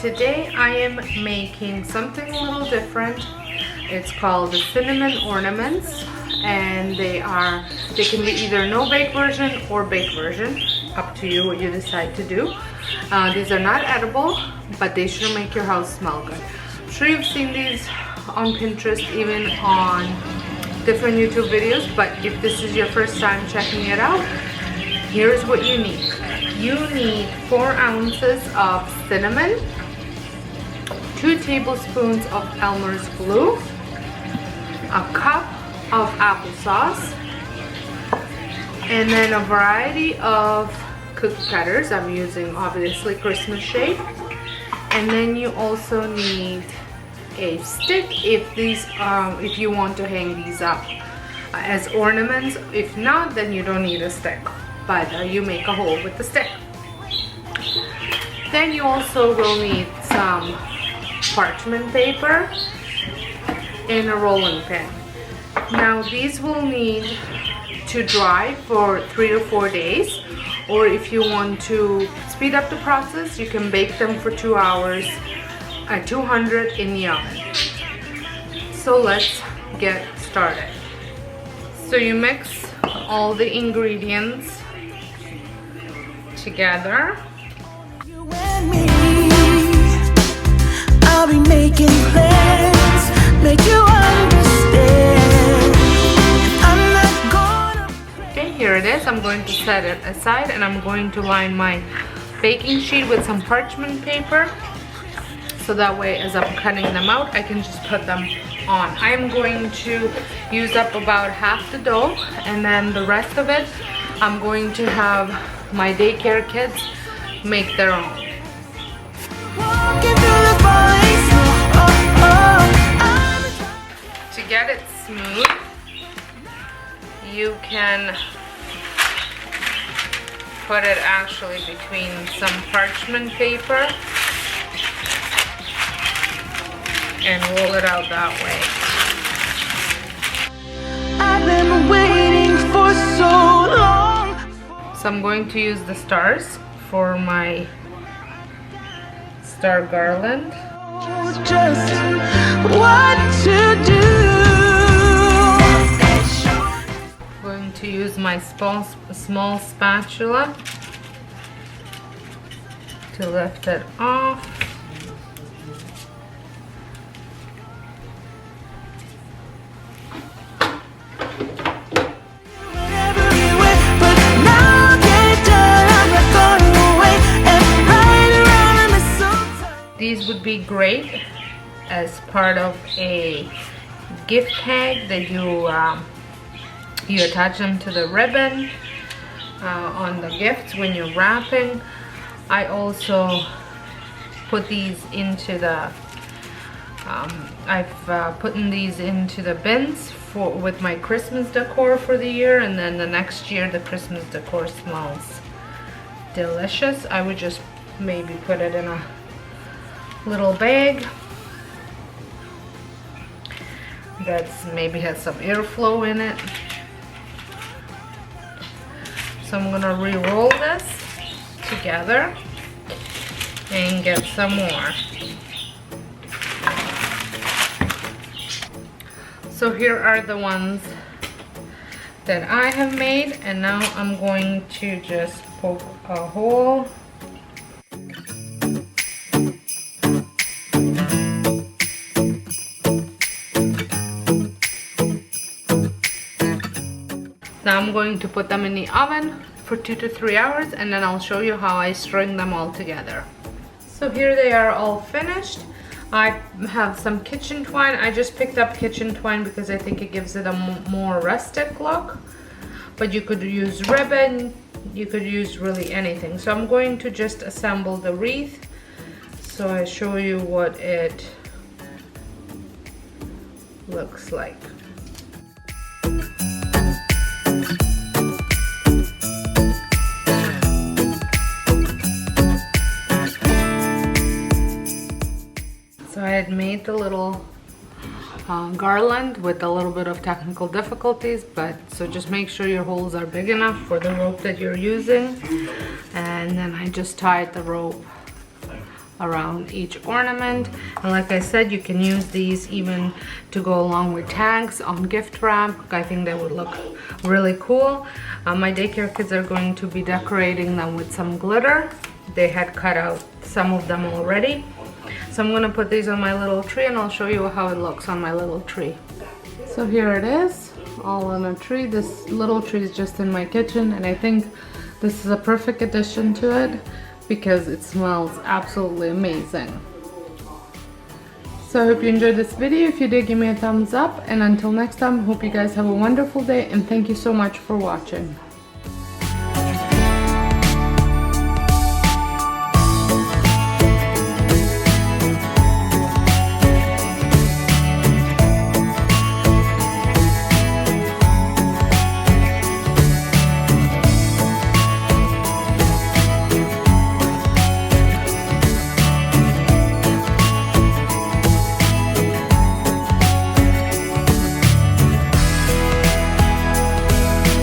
today I am making something a little different. It's called the cinnamon ornaments, and they can be either no bake version or bake version, up to you what you decide to do. These are not edible, but they sure make your house smell good. I'm sure you've seen these on Pinterest, even on different YouTube videos, but if this is your first time checking it out, here's what you need. You need 4 ounces of cinnamon, 2 tablespoons of Elmer's glue, a cup of applesauce, and then a variety of cookie cutters. I'm using obviously Christmas shape. And then you also need a stick if you want to hang these up as ornaments. If not, then you don't need a stick, but you make a hole with the stick. Then you also will need some parchment paper and a rolling pin. Now these will need to dry for 3 to 4 days, or if you want to speed up the process, you can bake them for 2 hours at 200 in the oven. So let's get started. So you mix all the ingredients together. You and me, I'll be making plans, make you understand. I'm not gonna. Okay, here it is. I'm going to set it aside, and I'm going to line my baking sheet with some parchment paper, so that way as I'm cutting them out, I can just put them on. I'm going to use up about half the dough, and then the rest of it I'm going to have my daycare kids make their own. To get it smooth, you can put it actually between some parchment paper and roll it out that way. I've been waiting for so long. So I'm going to use the stars for my star garland. Just what to do. I'm going to use my small spatula to lift it off. These would be great as part of a gift tag that you attach them to the ribbon on the gifts when you're wrapping. I also put these into the I've put these into the bins with my Christmas decor for the year, and then the next year the Christmas decor smells delicious. I would just maybe put it in a little bag that's maybe has some airflow in it. So I'm gonna re-roll this together and get some more. So here are the ones that I have made, and now I'm going to just poke a hole . Now I'm going to put them in the oven for 2 to 3 hours, and then I'll show you how I string them all together. So here they are all finished. I have some kitchen twine. I just picked up kitchen twine because I think it gives it a more rustic look. But you could use ribbon, you could use really anything. So I'm going to just assemble the wreath so I show you what it looks like. So I had made the little garland with a little bit of technical difficulties, but so just make sure your holes are big enough for the rope that you're using. And then I just tied the rope around each ornament. And like I said, you can use these even to go along with tags on gift wrap. I think they would look really cool. My daycare kids are going to be decorating them with some glitter. They had cut out some of them already. So I'm gonna put these on my little tree and I'll show you how it looks on my little tree. So here it is, all on a tree. This little tree is just in my kitchen, and I think this is a perfect addition to it because it smells absolutely amazing. So I hope you enjoyed this video. If you did, give me a thumbs up, and until next time, hope you guys have a wonderful day, and thank you so much for watching.